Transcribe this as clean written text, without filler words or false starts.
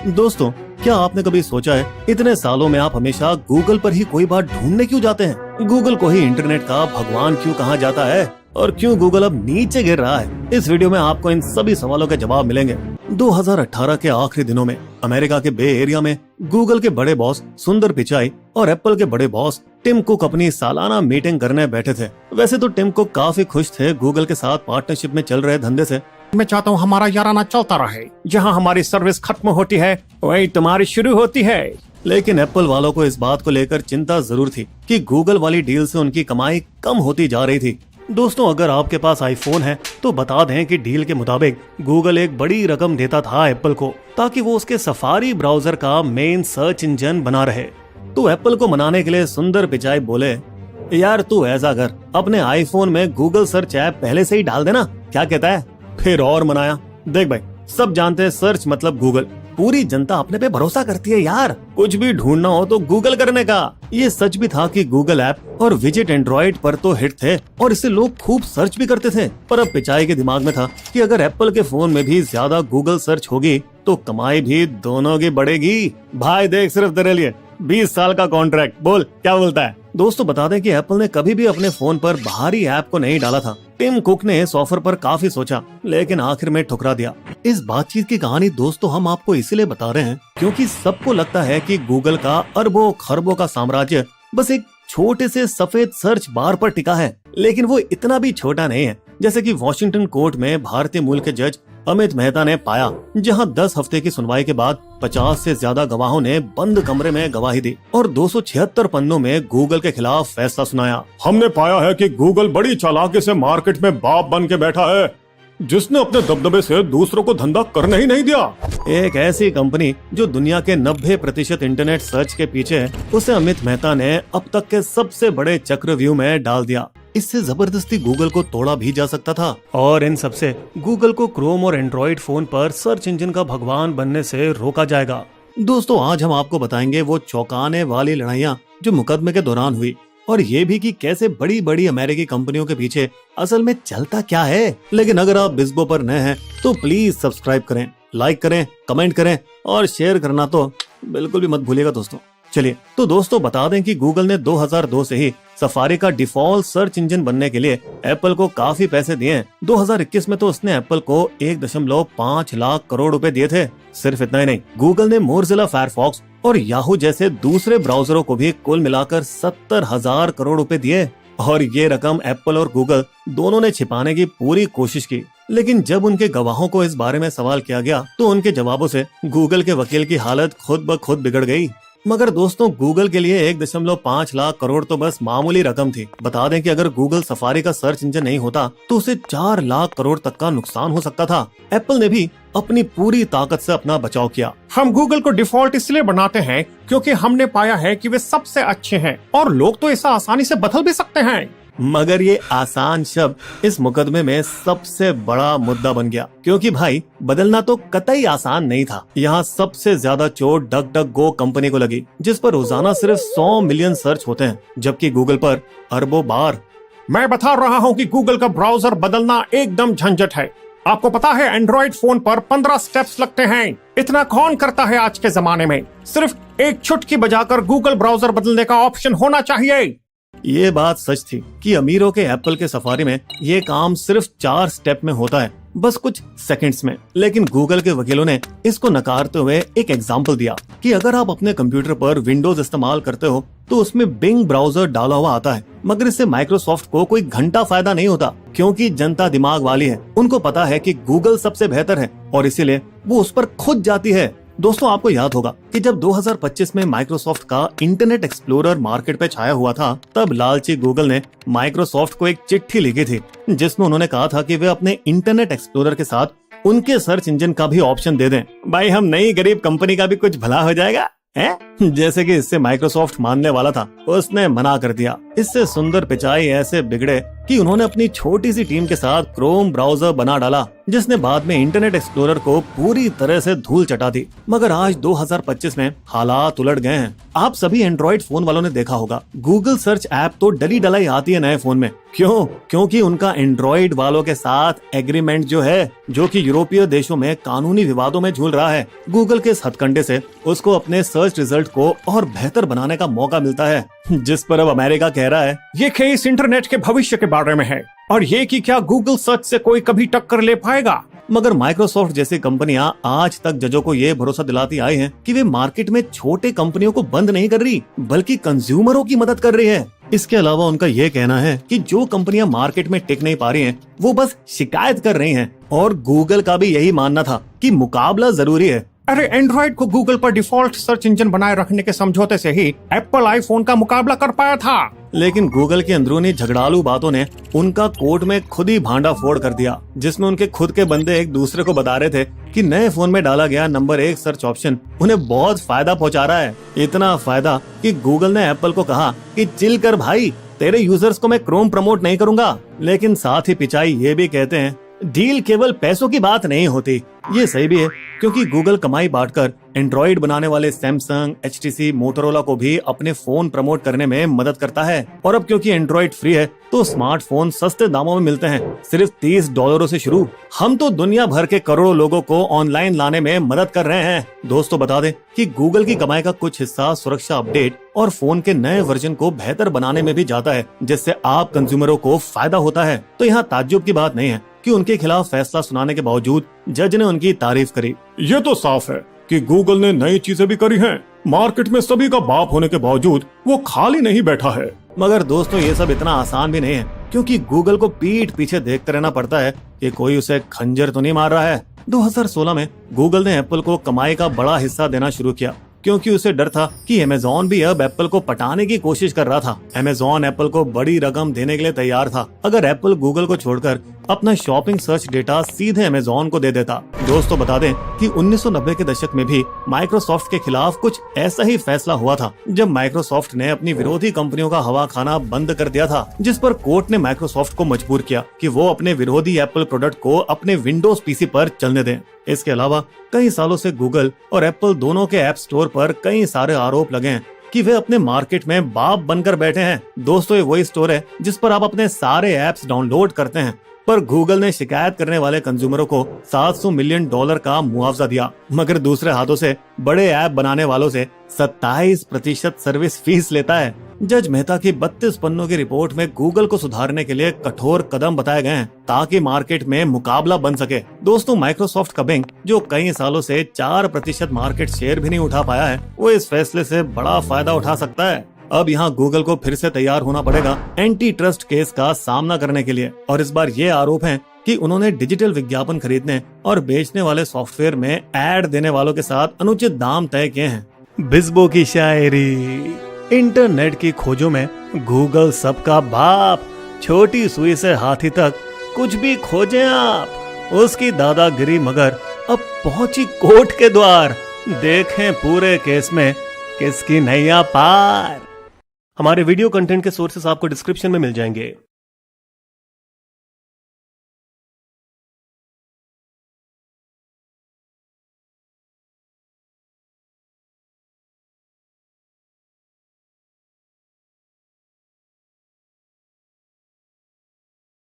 दोस्तों, क्या आपने कभी सोचा है इतने सालों में आप हमेशा गूगल पर ही कोई बात ढूंढने क्यों जाते हैं? गूगल को ही इंटरनेट का भगवान क्यों कहा जाता है और क्यों गूगल अब नीचे गिर रहा है? इस वीडियो में आपको इन सभी सवालों के जवाब मिलेंगे। 2018 के आखिरी दिनों में अमेरिका के बे एरिया में गूगल के बड़े बॉस सुंदर पिचाई और एप्पल के बड़े बॉस टिम कुक अपनी सालाना मीटिंग करने बैठे थे। वैसे तो टिम कुक काफी खुश थे गूगल के साथ पार्टनरशिप में चल रहे धंधे से। मैं चाहता हूँ हमारा याराना चलता रहे, जहाँ हमारी सर्विस खत्म होती है वही तुम्हारी शुरू होती है। लेकिन एप्पल वालों को इस बात को लेकर चिंता जरूर थी कि गूगल वाली डील से उनकी कमाई कम होती जा रही थी। दोस्तों, अगर आपके पास आईफोन है तो बता दें कि डील के मुताबिक गूगल एक बड़ी रकम देता था एप्पल को ताकि वो उसके सफारी ब्राउजर का मेन सर्च इंजन बना रहे। तो एप्पल को मनाने के लिए सुंदर पिचाई बोले, यार तू ऐसा कर, अपने आईफोन में गूगल सर्च ऐप पहले से ही डाल देना, क्या कहता है? फिर और मनाया। देख भाई, सब जानते हैं सर्च मतलब गूगल। पूरी जनता अपने पे भरोसा करती है यार, कुछ भी ढूंढना हो तो गूगल करने का। ये सच भी था कि गूगल ऐप और विजेट एंड्रॉइड पर तो हिट थे और इसे लोग खूब सर्च भी करते थे। पर अब पिचाई के दिमाग में था कि अगर एप्पल के फोन में भी ज्यादा गूगल सर्च होगी तो कमाई भी दोनों की बढ़ेगी। भाई देख, सिर्फ तेरे लिए 20 साल का कॉन्ट्रैक्ट, बोल क्या बोलता है? दोस्तों, बता दें कि एप्पल ने कभी भी अपने फोन पर बाहरी ऐप को नहीं डाला था। टिम कुक ने इस ऑफर पर काफी सोचा लेकिन आखिर में ठुकरा दिया। इस बातचीत की कहानी दोस्तों हम आपको इसीलिए बता रहे हैं क्योंकि सबको लगता है कि गूगल का अरबों खरबों का साम्राज्य बस एक छोटे से सफेद सर्च बार पर टिका है। लेकिन वो इतना भी छोटा नहीं है जैसे कि वॉशिंगटन कोर्ट में भारतीय मूल के जज अमित मेहता ने पाया, जहां 10 हफ्ते की सुनवाई के बाद 50 से ज्यादा गवाहों ने बंद कमरे में गवाही दी और 276 पन्नों में गूगल के खिलाफ फैसला सुनाया। हमने पाया है कि गूगल बड़ी चालाकी से मार्केट में बाप बन के बैठा है, जिसने अपने दबदबे से दूसरों को धंधा करने ही नहीं दिया। एक ऐसी कंपनी जो दुनिया के 90% इंटरनेट सर्च के पीछे है, उसे अमित मेहता ने अब तक के सबसे बड़े चक्रव्यूह में डाल दिया। इससे जबरदस्ती गूगल को तोड़ा भी जा सकता था और इन सबसे गूगल को क्रोम और एंड्रॉइड फोन पर सर्च इंजन का भगवान बनने से रोका जाएगा। दोस्तों, आज हम आपको बताएंगे वो चौंकाने वाली लड़ाइयाँ जो मुकदमे के दौरान हुई और ये भी कि कैसे बड़ी बड़ी अमेरिकी कंपनियों के पीछे असल में चलता क्या है। लेकिन अगर आप बिस्बो पर नए हैं तो प्लीज सब्सक्राइब करें, लाइक करें, कमेंट करें और शेयर करना तो बिल्कुल भी मत भूलिएगा दोस्तों। चलिए, तो दोस्तों बता दें कि गूगल ने 2002 से ही सफारी का डिफॉल्ट सर्च इंजन बनने के लिए एप्पल को काफी पैसे दिए हैं। 2021 में तो उसने एप्पल को 1.5 लाख करोड़ रुपए दिए थे। सिर्फ इतना ही नहीं, गूगल ने मोज़िला फायरफॉक्स और याहू जैसे दूसरे ब्राउजरों को भी कुल मिलाकर 70,000 करोड़ रुपए दिए। और ये रकम एप्पल और गूगल दोनों ने छिपाने की पूरी कोशिश की। लेकिन जब उनके गवाहों को इस बारे में सवाल किया गया तो उनके जवाबों से गूगल के वकील की हालत खुद ब खुद बिगड़ गई। मगर दोस्तों, गूगल के लिए 1.5 लाख करोड़ तो बस मामूली रकम थी। बता दें कि अगर गूगल सफारी का सर्च इंजन नहीं होता तो उसे 4 लाख करोड़ तक का नुकसान हो सकता था। एप्पल ने भी अपनी पूरी ताकत से अपना बचाव किया। हम गूगल को डिफॉल्ट इसलिए बनाते हैं क्योंकि हमने पाया है कि वे सबसे अच्छे हैं और लोग तो ऐसा आसानी से बदल भी सकते हैं। मगर ये आसान शब्द इस मुकदमे में सबसे बड़ा मुद्दा बन गया क्योंकि भाई बदलना तो कतई आसान नहीं था। यहाँ सबसे ज्यादा चोट डक कंपनी को लगी, जिस पर रोजाना सिर्फ 100 मिलियन सर्च होते हैं, जबकि गूगल पर अरबों बार। मैं बता रहा हूँ कि गूगल का ब्राउजर बदलना एकदम झंझट है। आपको पता है एंड्रॉइड फोन पर 15 स्टेप्स लगते हैं। इतना कौन करता है आज के जमाने में? सिर्फ एक चुटकी बजाकर गूगल ब्राउजर बदलने का ऑप्शन होना चाहिए। ये बात सच थी कि अमीरों के एप्पल के सफारी में ये काम सिर्फ 4 स्टेप में होता है, बस कुछ सेकंड्स में। लेकिन गूगल के वकीलों ने इसको नकारते हुए एक एग्जाम्पल दिया कि अगर आप अपने कंप्यूटर पर विंडोज इस्तेमाल करते हो तो उसमें बिंग ब्राउजर डाला हुआ आता है, मगर इससे माइक्रोसॉफ्ट को कोई घंटा फायदा नहीं होता क्योंकि जनता दिमाग वाली है। उनको पता है कि गूगल सबसे बेहतर है और इसीलिए वो उस पर खुद जाती है। दोस्तों, आपको याद होगा कि जब 2025 में माइक्रोसॉफ्ट का इंटरनेट एक्सप्लोरर मार्केट पे छाया हुआ था, तब लालची गूगल ने माइक्रोसॉफ्ट को एक चिट्ठी लिखी थी जिसमें उन्होंने कहा था कि वे अपने इंटरनेट एक्सप्लोरर के साथ उनके सर्च इंजन का भी ऑप्शन दे दें। भाई, हम नई गरीब कंपनी का भी कुछ भला हो जाएगा है? जैसे कि इससे माइक्रोसॉफ्ट मानने वाला था, उसने मना कर दिया। इससे सुंदर पिचाई ऐसे बिगड़े कि उन्होंने अपनी छोटी सी टीम के साथ क्रोम ब्राउजर बना डाला, जिसने बाद में इंटरनेट एक्सप्लोरर को पूरी तरह से धूल चटा दी। मगर आज 2025 में हालात उलट गए हैं। आप सभी एंड्रॉइड फोन वालों ने देखा होगा, गूगल सर्च ऐप तो डली डलाई आती है नए फोन में। क्यों? क्योंकि उनका एंड्रॉइड वालों के साथ एग्रीमेंट जो है, जो कि यूरोपीय देशों में कानूनी विवादों में झूल रहा है। गूगल के इस हथकंडे से उसको अपने सर्च रिजल्ट को और बेहतर बनाने का मौका मिलता है, जिस पर अब अमेरिका कह रहा है ये केस इंटरनेट के भविष्य के बारे में है, और ये कि क्या गूगल सर्च से कोई कभी टक्कर ले पाएगा। मगर माइक्रोसॉफ्ट जैसी कंपनियां आज तक जजों को ये भरोसा दिलाती आई हैं कि वे मार्केट में छोटे कंपनियों को बंद नहीं कर रही, बल्कि कंज्यूमरों की मदद कर रही है। इसके अलावा उनका ये कहना है कि जो कंपनियां मार्केट में टिक नहीं पा रही हैं, वो बस शिकायत कर रही हैं। और गूगल का भी यही मानना था कि मुकाबला जरूरी है। अरे एंड्रॉइड को गूगल पर डिफॉल्ट सर्च इंजन बनाए रखने के समझौते से ही एप्पल आईफोन का मुकाबला कर पाया था। लेकिन गूगल की अंदरूनी झगड़ालू बातों ने उनका कोर्ट में खुद ही भांडा फोड़ कर दिया, जिसमें उनके खुद के बंदे एक दूसरे को बता रहे थे कि नए फोन में डाला गया नंबर 1 सर्च ऑप्शन उन्हें बहुत फायदा पहुंचा रहा है। इतना फायदा कि गूगल ने एप्पल को कहा कि चिल कर भाई, तेरे यूजर्स को मैं क्रोम प्रमोट नहीं करूंगा। लेकिन साथ ही पिचाई ये भी कहते हैं, डील केवल पैसों की बात नहीं होती। ये सही भी है, क्योंकि गूगल कमाई बांटकर एंड्रॉइड बनाने वाले सैमसंग, HTC, मोटोरोला को भी अपने फोन प्रमोट करने में मदद करता है। और अब क्योंकि एंड्रॉइड फ्री है, तो स्मार्टफोन सस्ते दामों में मिलते हैं, सिर्फ $30 से शुरू। हम तो दुनिया भर के करोड़ों लोगों को ऑनलाइन लाने में मदद कर रहे हैं। दोस्तों बता दें कि गूगल की कमाई का कुछ हिस्सा सुरक्षा अपडेट और फोन के नए वर्जन को बेहतर बनाने में भी जाता है, जिससे आप कंज्यूमरों को फायदा होता है। तो यहाँ ताज्जुब की बात नहीं है कि उनके खिलाफ फैसला सुनाने के बावजूद जज ने उनकी तारीफ करी। ये तो साफ है कि गूगल ने नई चीजें भी करी हैं। मार्केट में सभी का बाप होने के बावजूद वो खाली नहीं बैठा है। मगर दोस्तों ये सब इतना आसान भी नहीं है, क्योंकि गूगल को पीठ पीछे देखते रहना पड़ता है कि कोई उसे खंजर तो नहीं मार रहा है। 2016 में गूगल ने एप्पल को कमाई का बड़ा हिस्सा देना शुरू किया, क्योंकि उसे डर था कि अमेज़न भी अब एप्पल को पटाने की कोशिश कर रहा था। अमेज़न एप्पल को बड़ी रकम देने के लिए तैयार था अगर एप्पल गूगल को छोड़कर अपना शॉपिंग सर्च डेटा सीधे अमेज़न को दे देता। दोस्तों बता दें कि 1990 के दशक में भी माइक्रोसॉफ्ट के खिलाफ कुछ ऐसा ही फैसला हुआ था, जब माइक्रोसॉफ्ट ने अपनी विरोधी कंपनियों का हवा खाना बंद कर दिया था, जिस पर कोर्ट ने माइक्रोसॉफ्ट को मजबूर किया कि वो अपने विरोधी एप्पल प्रोडक्ट को अपने विंडोज पीसी पर चलने दें। इसके अलावा कई सालों से गूगल और एप्पल दोनों के ऐप स्टोर पर कई सारे आरोप लगे हैं कि वे अपने मार्केट में बाप बनकर बैठे हैं। दोस्तों ये वही स्टोर है जिस पर आप अपने सारे ऐप्स डाउनलोड करते हैं। पर गूगल ने शिकायत करने वाले कंज्यूमरों को $700 मिलियन का मुआवजा दिया, मगर दूसरे हाथों से बड़े ऐप बनाने वालों से 27% सर्विस फीस लेता है। जज मेहता की 32 पन्नों की रिपोर्ट में गूगल को सुधारने के लिए कठोर कदम बताए गए हैं, ताकि मार्केट में मुकाबला बन सके। दोस्तों माइक्रोसॉफ्ट का बिंग, जो कई सालों से 4% मार्केट शेयर भी नहीं उठा पाया है, वो इस फैसले से बड़ा फायदा उठा सकता है। अब यहाँ गूगल को फिर से तैयार होना पड़ेगा एंटी ट्रस्ट केस का सामना करने के लिए। और इस बार ये आरोप है कि उन्होंने डिजिटल विज्ञापन खरीदने और बेचने वाले सॉफ्टवेयर में ऐड देने वालों के साथ अनुचित दाम तय किए हैं। बिस्बो की शायरी। इंटरनेट की खोजों में गूगल सबका बाप, छोटी सुई से हाथी तक कुछ भी खोजें आप, उसकी दादागिरी मगर अब पहुंची कोर्ट के द्वार। देखें पूरे केस में किसकी नैया पार। हमारे वीडियो कंटेंट के सोर्सेस आपको डिस्क्रिप्शन में मिल जाएंगे।